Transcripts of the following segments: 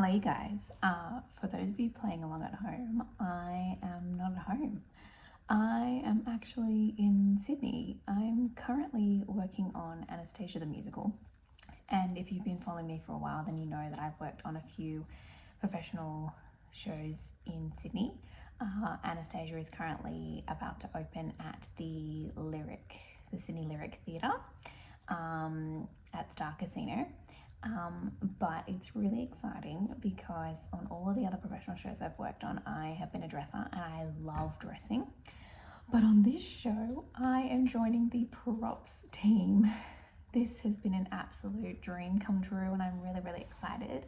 Hello you guys. For those of you playing along at home, I am not at home. I am actually in Sydney. I'm currently working on Anastasia the Musical, and if you've been following me for a while, then you know that I've worked on a few professional shows in Sydney. Anastasia is currently about to open at the Sydney Lyric Theatre at Star Casino. But it's really exciting because on all of the other professional shows I've worked on, I have been a dresser and I love dressing. But on this show, I am joining the props team. This has been an absolute dream come true and I'm really, really excited.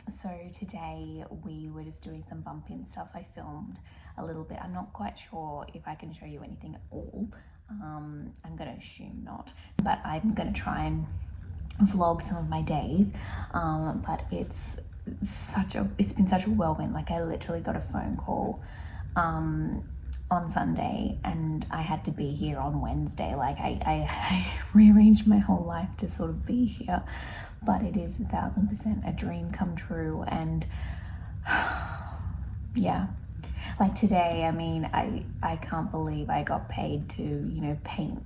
So today we were just doing some bump in stuff, so I filmed a little bit. I'm not quite sure if I can show you anything at all. I'm gonna assume not, but I'm gonna try and vlog some of my days, but it's been such a whirlwind. Like, I literally got a phone call on Sunday and I had to be here on Wednesday. Like, I rearranged my whole life to sort of be here, but it is 1000% a dream come true. And yeah, like today, I mean, I can't believe I got paid to, you know, paint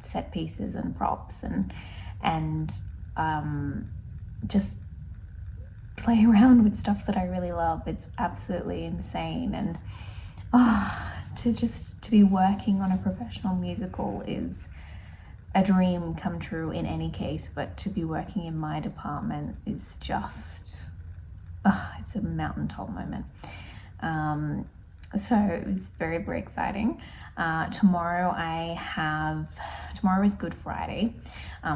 set pieces and props and just play around with stuff that I really love. It's absolutely insane. And to be working on a professional musical is a dream come true in any case, but to be working in my department is just it's a mountaintop moment. So it's very, very exciting. Tomorrow is Good Friday,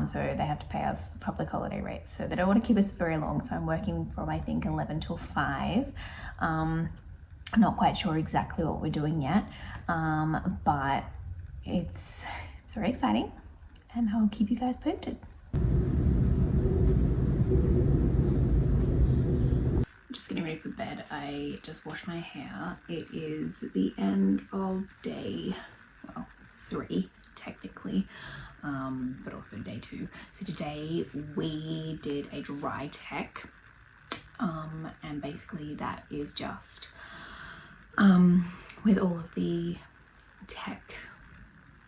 so they have to pay us public holiday rates, so they don't want to keep us very long, so I'm working from I think 11 till 5. I'm not quite sure exactly what we're doing yet, but it's very exciting and I'll keep you guys posted. Just getting ready for bed. I just washed my hair. It is the end of day, well, 3 technically, but also day 2. So today we did a dry tech, and basically that is just with all of the tech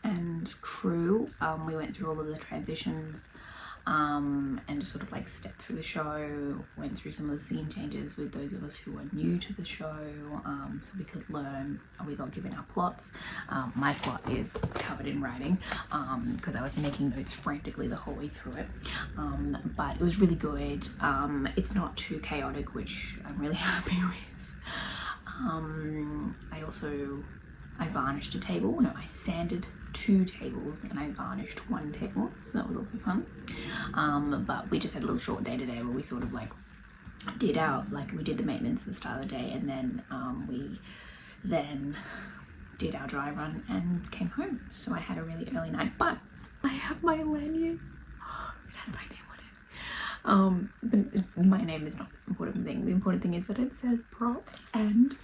and crew, we went through all of the transitions and just sort of like stepped through the show, went through some of the scene changes with those of us who are new to the show, so we could learn. We got given our plots. My plot is covered in writing because I was making notes frantically the whole way through it, but it was really good. It's not too chaotic, which I'm really happy with. I varnished a table. No, I sanded 2 tables and I varnished 1 table, so that was also fun. But we just had a little short day today where we sort of like we did the maintenance at the start of the day, and then we did our dry run and came home. So I had a really early night, but I have my lanyard. It has my name on it. But my name is not the important thing. The important thing is that it says props, and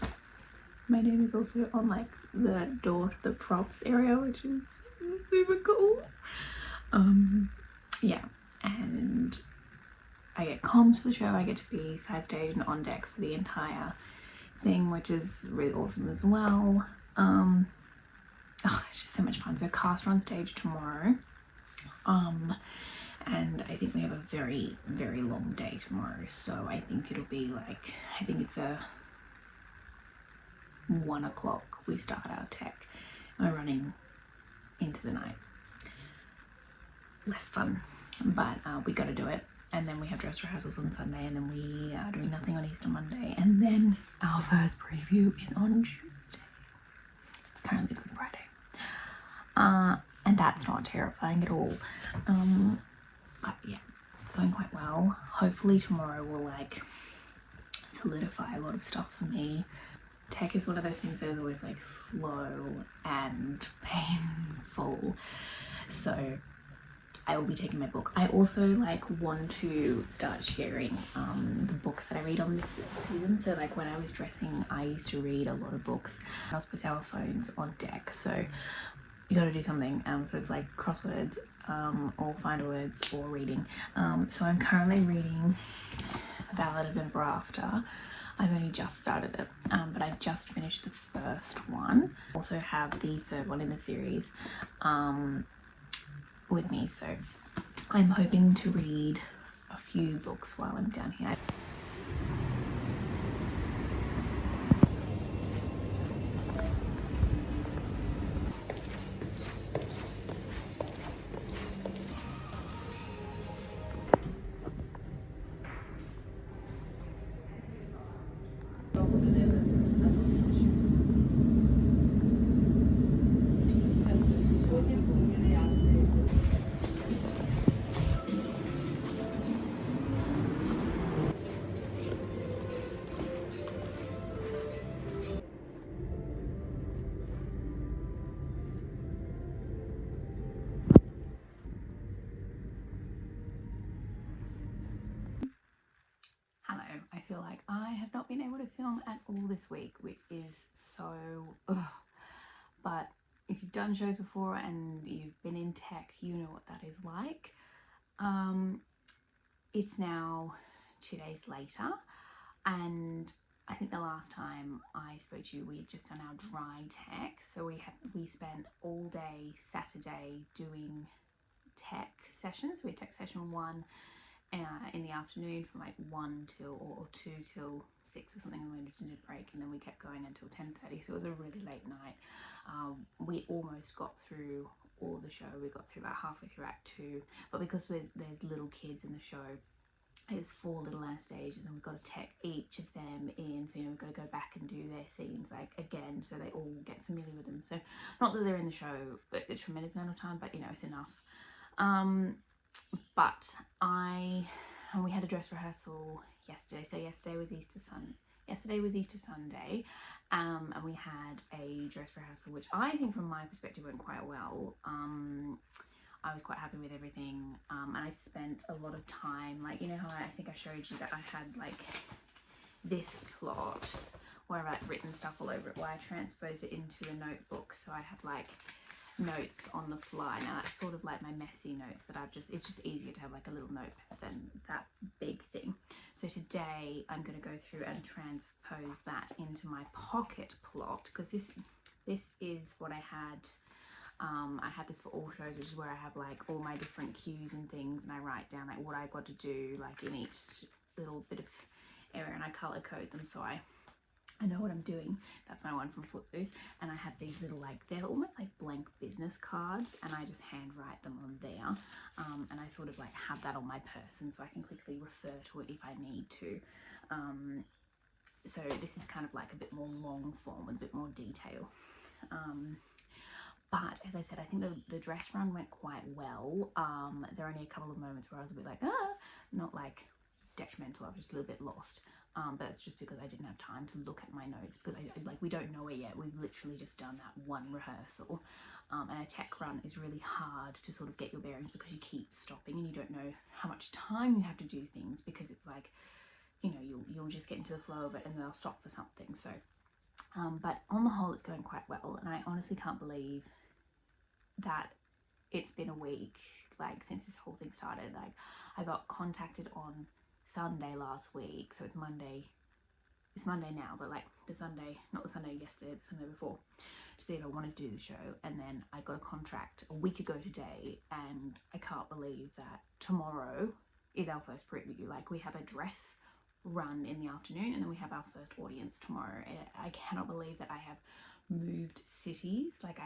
my name is also on like the door to the props area, which is super cool. Yeah, and I get comms for the show. I get to be side stage and on deck for the entire thing, which is really awesome as well. It's just so much fun. So cast are on stage tomorrow, and I think we have a very, very long day tomorrow, so I think it'll be like, I think it's a 1 o'clock we start our tech. We're running into the night. Less fun, but we got to do it. And then we have dress rehearsals on Sunday, and then we are doing nothing on Easter Monday, and then our first preview is on Tuesday. It's currently Good Friday, and that's not terrifying at all. But yeah, it's going quite well. Hopefully tomorrow will like solidify a lot of stuff for me. Tech is one of those things that is always like slow and painful, so I will be taking my book. I also like want to start sharing the books that I read on this season. So like when I was dressing, I used to read a lot of books. I was put our phones on deck, so you got to do something. So it's like crosswords, or find words, or reading. So I'm currently reading The Ballad of Never After. I've only just started it, but I just finished the first one. Also have the third one in the series with me, so I'm hoping to read a few books while I'm down here. Hello, I feel like I have not been able to film at all this week, which is so but if you've done shows before and you've been in tech, you know what that is like. It's now 2 days later, and I think the last time I spoke to you, we had just done our dry tech, so we spent all day Saturday doing tech sessions. We had tech session 1 in the afternoon from like 1 till or 2 till 6 or something, and we went to dinner break, and then we kept going until 10:30, so it was a really late night. We almost got through all the show. We got through about halfway through Act 2, but because there's little kids in the show, there's 4 little Anastasias, and we've got to tech each of them in, so we've got to go back and do their scenes like again, so they all get familiar with them. So not that they're in the show but a tremendous amount of time, but it's enough. But we had a dress rehearsal yesterday. So yesterday was Easter Sunday, and we had a dress rehearsal, which I think from my perspective went quite well. I was quite happy with everything, and I spent a lot of time, like, how I think I showed you that I had like this plot where I've written stuff all over it, where I transposed it into a notebook, so I had like notes on the fly. Now that's sort of like my messy notes that it's just easier to have like a little notepad than that big thing. So today I'm going to go through and transpose that into my pocket plot, because this is what I had. I had this for all shows, which is where I have like all my different cues and things, and I write down like what I've got to do like in each little bit of area, and I color code them so I know what I'm doing. That's my one from Footloose, and I have these little they're almost like blank business cards, and I just hand write them on there, and I sort of like have that on my person so I can quickly refer to it if I need to. So this is kind of like a bit more long form with a bit more detail. But as I said, I think the dress run went quite well. There are only a couple of moments where I was a bit like, not like detrimental, I was just a little bit lost. But it's just because I didn't have time to look at my notes, because we don't know it yet. We've literally just done that one rehearsal. And a tech run is really hard to sort of get your bearings, because you keep stopping and you don't know how much time you have to do things, because it's like, you'll just get into the flow of it and they'll stop for something. So, but on the whole, it's going quite well, and I honestly can't believe that it's been a week, like, since this whole thing started. Like, I got contacted on Sunday last week, so it's Monday now, but like the Sunday, not the Sunday yesterday, the Sunday before, to see if I want to do the show. And then I got a contract a week ago today, and I can't believe that tomorrow is our first preview. Like, we have a dress run in the afternoon, and then we have our first audience tomorrow. I cannot believe that I have moved cities. Like,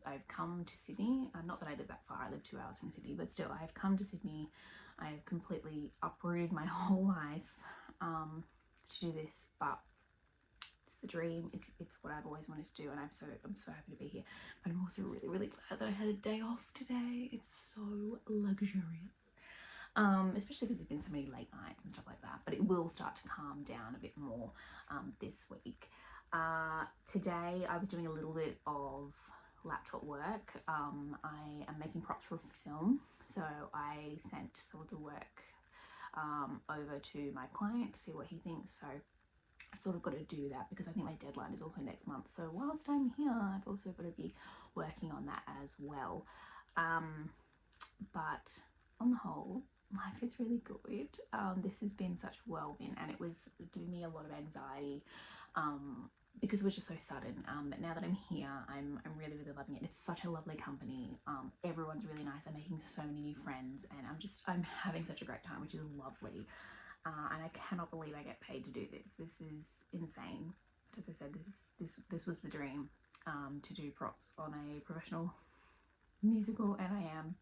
I've come to Sydney, not that I live that far, I live 2 hours from Sydney, but still, I've come to Sydney. I have completely uprooted my whole life to do this, but it's the dream. It's what I've always wanted to do, and I'm so happy to be here. But I'm also really, really glad that I had a day off today. It's so luxurious, especially because there's been so many late nights and stuff like that. But it will start to calm down a bit more this week. Today I was doing a little bit of laptop work. I am making props for a film, so I sent some of the work over to my client to see what he thinks. So I've sort of got to do that, because I think my deadline is also next month. So whilst I'm here, I've also got to be working on that as well. But on the whole, life is really good. This has been such a whirlwind, and it was giving me a lot of anxiety because it was just so sudden. But now that I'm here, I'm really loving it. It's such a lovely company. Everyone's really nice. I'm making so many new friends, and I'm having such a great time, which is lovely. And I cannot believe I get paid to do this. This is insane. As I said, this was the dream, to do props on a professional musical, and I am.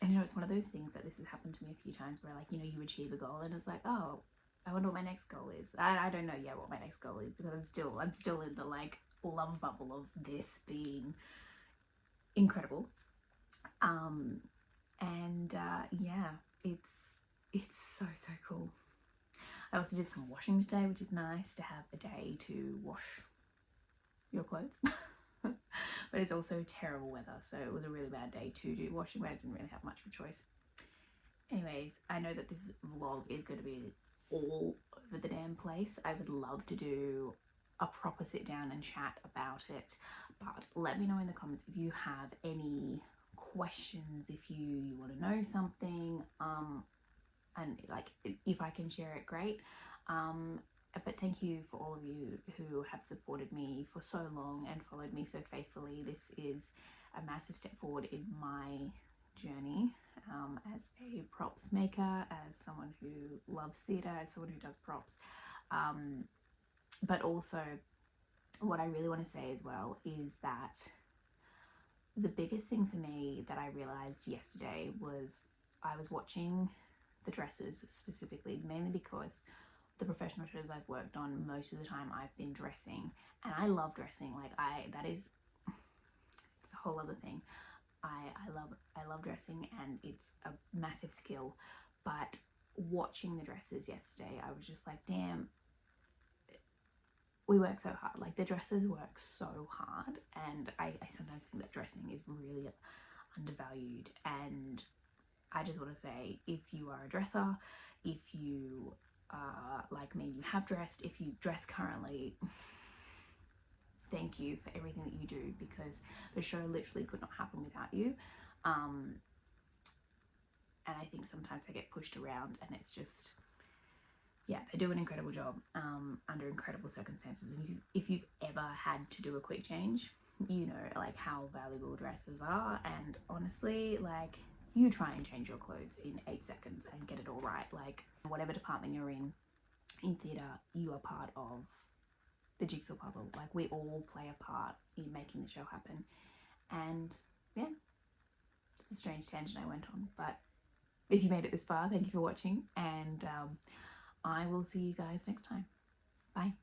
And you know, it's one of those things that this has happened to me a few times where, like, you know, you achieve a goal and it's like, oh, I wonder what my next goal is. I don't know yet what my next goal is, because I'm still in the like love bubble of this being incredible. Yeah, it's so cool. I also did some washing today, which is nice to have a day to wash your clothes. But it's also terrible weather, so it was a really bad day to do washing, but I didn't really have much of a choice. Anyways, I know that this vlog is going to be all over the damn place. I would love to do a proper sit down and chat about it, but let me know in the comments if you have any questions, if you want to know something, and like if I can share it, great. But thank you for all of you who have supported me for so long and followed me so faithfully. This is a massive step forward in my journey, as a props maker, as someone who loves theatre, as someone who does props. But also what I really want to say as well is that the biggest thing for me that I realised yesterday was I was watching the dresses specifically, mainly because the professional shows I've worked on, most of the time I've been dressing, and I love dressing. Like it's a whole other thing. I love dressing, and it's a massive skill. But watching the dresses yesterday, I was just like, damn, we work so hard. Like the dresses work so hard, and I sometimes think that dressing is really undervalued. And I just want to say, if you are a dresser, if you like me, you have dressed, if you dress currently, thank you for everything that you do, because the show literally could not happen without you. And I think sometimes I get pushed around, and it's just, yeah, they do an incredible job under incredible circumstances. And if you've ever had to do a quick change, you know like how valuable dresses are. And honestly, like, you try and change your clothes in 8 seconds and get it all right. Like, whatever department you're in theatre, you are part of the jigsaw puzzle. Like, we all play a part in making the show happen. And yeah, it's a strange tangent I went on, but if you made it this far, thank you for watching, and I will see you guys next time. Bye.